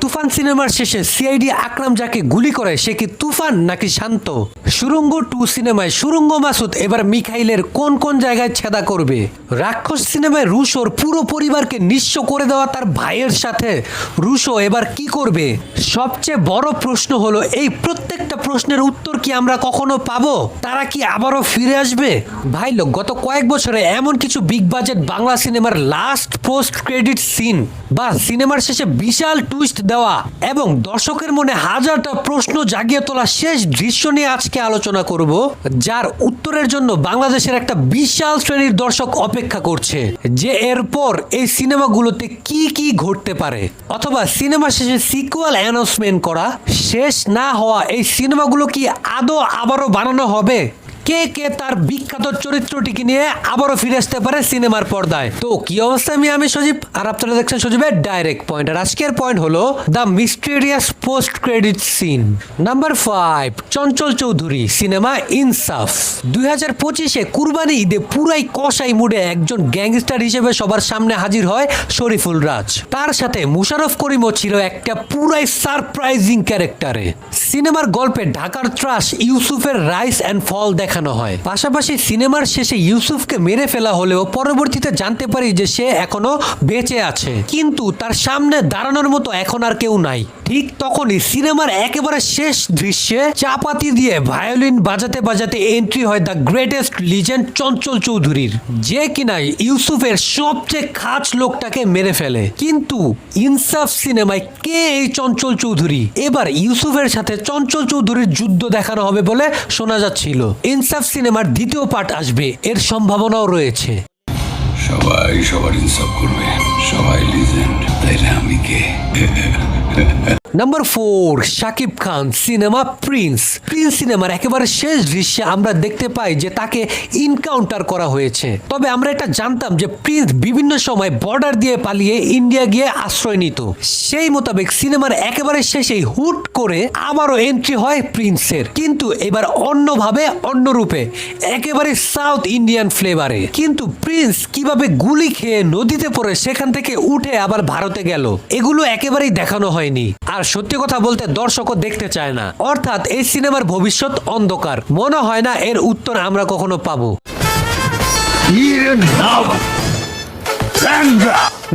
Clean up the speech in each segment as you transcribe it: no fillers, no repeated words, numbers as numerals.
তুফান সিনেমার শেষে সিআইডি আকরাম যাকে গুলি করে সে কি তুফান নাকি শান্ত? সুরঙ্গ 2 সিনেমায় সুরঙ্গ মাসুদ এবার মিখাইলের কোন কোন জায়গায় ছেদা করবে? রাক্ষস সিনেমায় রুশোর পুরো পরিবারকে নিঃস্ব করে দেওয়া তার ভাইয়ের সাথে রুশো এবার কি করবে? সবচেয়ে বড় প্রশ্ন হলো এই প্রত্যেকটা প্রশ্নের উত্তর কি আমরা কখনো পাবো? তারা কি আবারও ফিরে আসবে? ভাই লোক, গত কয়েক বছরে এমন কিছু বিগ বাজেট বাংলা সিনেমার লাস্ট পোস্ট ক্রেডিট সিন বা সিনেমার শেষে বিশাল টুইস্ট দেওয়া এবং দর্শকের মনে হাজারটা প্রশ্ন জাগিয়ে তোলা শেষ দৃশ্য নিয়ে আজকে আলোচনা করব, যার উত্তরের জন্য বাংলাদেশের একটা বিশাল শ্রেণীর দর্শক অপেক্ষা করছে যে এরপর এই সিনেমাগুলোতে কি কি ঘটতে পারে, অথবা সিনেমা শেষে সিকুয়াল অ্যানাউন্সমেন্ট করা শেষ না হওয়া এই সিনেমাগুলো কি আদৌ আবারও বানানো হবে? কে কে তার বিখ্যাত চরিত্রটিকে নিয়ে আবারও ফিরে আসতে পারে সিনেমার পর্দায়? তো কি অবস্থা, আমি সজীব আর আপনারা দেখছেন সজীবের ডাইরেক্ট পয়েন্ট। আর আজকের পয়েন্ট হলো the mysterious post credit scene. Number 5, Chanchal Chowdhury cinema Insaaf. 2025-এ কুরবানি ঈদে পুরাই কসাই মুডে একজন গ্যাংস্টার হিসেবে সবার সামনে হাজির হয় শরীফুল রাজ। তার সাথে মুশাররফ করিমও ছিল একটা পুরাই সারপ্রাইজিং ক্যারেক্টারে। সিনেমার গল্পে ঢাকার ত্রাস ইউসুফের রাইস অ্যান্ড ফল দেখানো হয়। পাশাপাশি সিনেমার শেষে ইউসুফকে মেরে ফেলা হলেও পরবর্তীতে জানতে পারি যে সে এখনো বেঁচে আছে, কিন্তু তার সামনে দাঁড়ানোর মতো এখন আর কেউ নাই। ঠিক তখনই সিনেমার একেবারে শেষ দৃশ্যে চাপাতি দিয়ে ভায়োলিন বাজাতে বাজাতে এন্ট্রি হয় দ্য গ্রেটেস্ট লিজেন্ড চঞ্চল চৌধুরীর, যে কিনা ইউসুফের সবচেয়ে খাস লোকটাকে মেরে ফেলে। কিন্তু ইনসাফ সিনেমায় কে এই চঞ্চল চৌধুরী? এবার ইউসুফের সাথে চঞ্চল চৌধুরীর যুদ্ধ দেখানো হবে বলে শোনা যাচ্ছিল। ইনসাফ সিনেমার দ্বিতীয় পার্ট আসবে, এর সম্ভাবনাও রয়েছে। সবাই সবার ইনসাফ করবে, সবাই লিজেন্ড, তাইলে আমি কে? Number 4, Shakib Khan cinema Prince. Prince সিনেমার একেবারে শেষ দৃশ্যে আমরা দেখতে পাই যে তাকে ইনকাউন্টার করা হয়েছে। তবে আমরা এটা জানতাম যে প্রিন্স বিভিন্ন সময় বর্ডার দিয়ে পালিয়ে ইন্ডিয়া গিয়ে আশ্রয় নিত। সেই মোতাবেক সিনেমার একেবারে শেষেই হুট করে আবারও এন্ট্রি হয় প্রিন্সের, কিন্তু এবার অন্যভাবে, অন্য রূপে, একেবারে সাউথ ইন্ডিয়ান ফ্লেভারে। কিন্তু প্রিন্স কিভাবে গুলি খেয়ে নদীতে পড়ে সেখান থেকে উঠে আবার ভারতে গেল, এগুলো একেবারেই দেখানো হয়নি। আর সত্যি কথা বলতে দর্শকও দেখতে চায় না, অর্থাৎ এই সিনেমার ভবিষ্যৎ অন্ধকার। মনে হয় না এর উত্তর আমরা কখনো পাবো।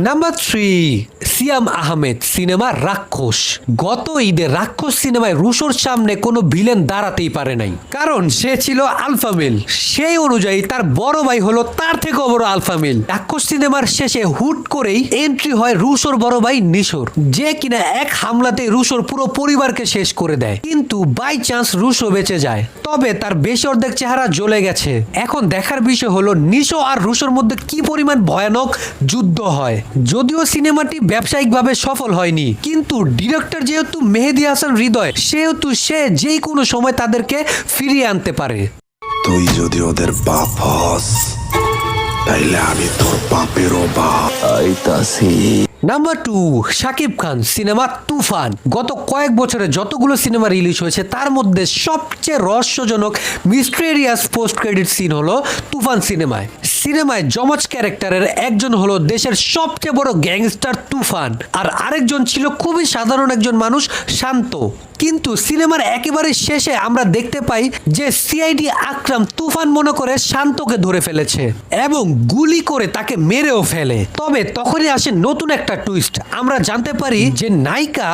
নাম্বার 3, সিয়াম আহমেদ সিনেমা রাক্ষস। গত ঈদে রাক্ষস সিনেমায় রুশোর সামনে কোনো ভিলেন দাঁড়াতেই পারে নাই, কারণ সে ছিল আলফা মেল। সেই অনুযায়ী তার বড় ভাই হলো তার থেকেও বড় আলফা মেল। রাক্ষস সিনেমার শেষে হুট করেই এন্ট্রি হয় রুশোর বড় ভাই নিশোর, যে কিনা এক হামলাতে রুশোর পুরো পরিবারকে শেষ করে দেয়। কিন্তু বাই চান্স রুশো বেঁচে যায়, তবে তার বেশি অর্ধেক চেহারা জ্বলে গেছে। এখন দেখার বিষয় হলো নিশো আর রুশোর মধ্যে কি পরিমাণ ভয়ানক যুদ্ধ হয়। যদিও সিনেমাটি ব্যবসায়িকভাবে সফল হয়নি, কিন্তু ডিরেক্টর যেহেতু মেহেদী হাসান হৃদয়, সেহেতু সে যেই কোনো সময় তাদেরকে ফিরিয়ে আনতে পারে। তুই যদি ওদের বাপ হস, তাইলে আমি তোর বাপেরও বাপ। আইতাছি। নাম্বার 2, শাকিব খান সিনেমা তুফান। গত কয়েক বছরে যতগুলো সিনেমা রিলিজ হয়েছে তার মধ্যে সবচেয়ে রহস্যজনক মিস্টেরিয়াস পোস্ট ক্রেডিট সিন হলো তুফান সিনেমায়। সিনেমায় যমজ ক্যারেক্টারের একজন হলো দেশের সবচেয়ে বড় গ্যাংস্টার তুফান, আর আরেকজন ছিল খুবই সাধারণ একজন মানুষ শান্ত। কিন্তু সিনেমার একেবারে শেষে আমরা দেখতে পাই যে সিআইডি আকরাম তুফান মনে করে শান্তকে ধরে ফেলেছে এবং গুলি করে তাকে মেরেও ফেলে। তবে তখনই আসে নতুন একটা টুইস্ট। আমরা জানতে পারি যে নায়িকা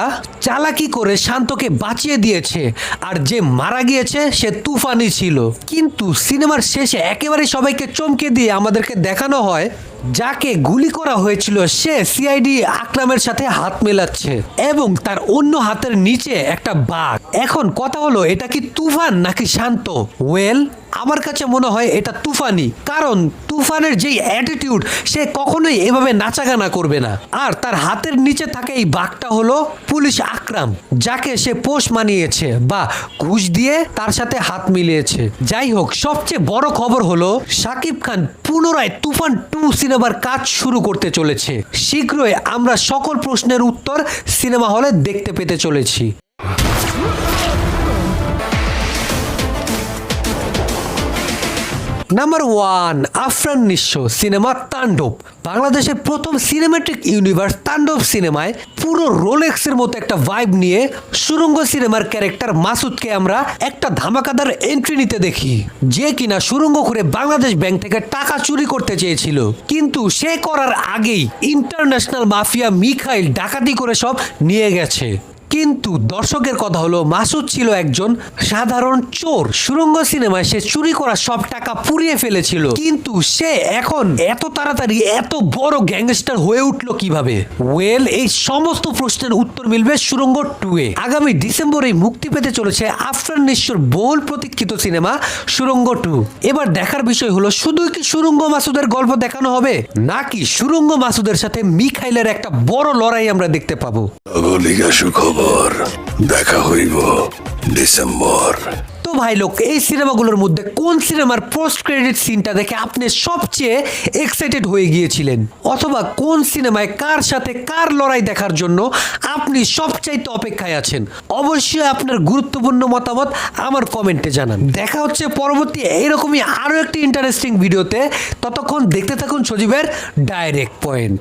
চালাকি করে শান্তকে বাঁচিয়ে দিয়েছে, আর যে মারা গিয়েছে সে তুফানই ছিল। কিন্তু সিনেমার শেষে একেবারে সবাইকে চমকে দিয়ে আমাদেরকে দেখানো হয় যাকে গুলি করা হয়েছিল সে সিআইডি আকরামের সাথে হাত মেলাচ্ছে এবং তার অন্য হাতের নিচে একটা বাঘ। এখন কথা হলো, এটা কি তুফান নাকি শান্ত? ওয়েল, আমার কাছে মনে হয় এটা তুফানি, কারণ তুফানের যেই অ্যাটিটিউড, সে কখনোই এভাবে নাচাগানা করবে না। আর তার হাতের নিচে থাকে এই বাঘটা হলো পুলিশ আকরাম, যাকে সে পোষ মানিয়েছে বা ঘুষ দিয়ে তার সাথে হাত মিলিয়েছে। যাই হোক, সবচেয়ে বড় খবর হলো শাকিব খান পুনরায় তুফান 2 সিনেমার কাজ শুরু করতে চলেছে। শীঘ্রই আমরা সকল প্রশ্নের উত্তর সিনেমা হলে দেখতে পেতে চলেছি। নাম্বার 1, আফরান নিঃস্ব সিনেমা তাণ্ডব। বাংলাদেশের প্রথম সিনেম্যাটিক ইউনিভার্স তাণ্ডব সিনেমায় পুরো রোলেক্সের মতো একটা ভাইব নিয়ে সুরঙ্গ সিনেমার ক্যারেক্টার মাসুদকে আমরা একটা ধামাকাদার এন্ট্রি নিতে দেখি, যে কিনা সুরঙ্গ করে বাংলাদেশ ব্যাংক থেকে টাকা চুরি করতে চেয়েছিল, কিন্তু সে করার আগেই ইন্টারন্যাশনাল মাফিয়া মিখাইল ডাকাতি করে সব নিয়ে গেছে। কিন্তু দর্শকের কথা হলো মাসুদ ছিল একজন সাধারণ চোর। সুরঙ্গ সিনেমায় সে চুরি করা সব টাকা পুড়িয়ে ফেলেছিল, কিন্তু সে এখন এত তাড়াতাড়ি এত বড় গ্যাংস্টার হয়ে উঠলো কিভাবে? ওয়েল, এই সমস্ত প্রশ্নের উত্তর মিলবে সুরঙ্গ 2-এ। আগামী ডিসেম্বরে মুক্তি পেতে চলেছে আফরান নিঃস্বর বহুল প্রতীক্ষিত সিনেমা সুরঙ্গ 2। এবার দেখার বিষয় হলো শুধুই কি সুরঙ্গ মাসুদের গল্প দেখানো হবে, নাকি সুরঙ্গ মাসুদের সাথে মিখাইলের একটা বড় লড়াই আমরা দেখতে পাবো। গলিকা সুখবর দেখা হইব ডিসেম্বর। তো ভাই লোক, এই সিনেমাগুলোর মধ্যে কোন সিনেমার পোস্ট ক্রেডিট সিনটা দেখে আপনি সবচেয়ে এক্সাইটেড হয়ে গিয়েছিলেন, অথবা কোন সিনেমায় কার সাথে কার লড়াই দেখার জন্য আপনি সবচাইতে অপেক্ষায় আছেন? অবশ্যই আপনার গুরুত্বপূর্ণ মতামত আমার কমেন্টে জানান। দেখা হচ্ছে পরবর্তী এরকমই আরো একটি ইন্টারেস্টিং ভিডিওতে। ততক্ষণ দেখতে থাকুন সজীবের ডাইরেক্ট পয়েন্ট।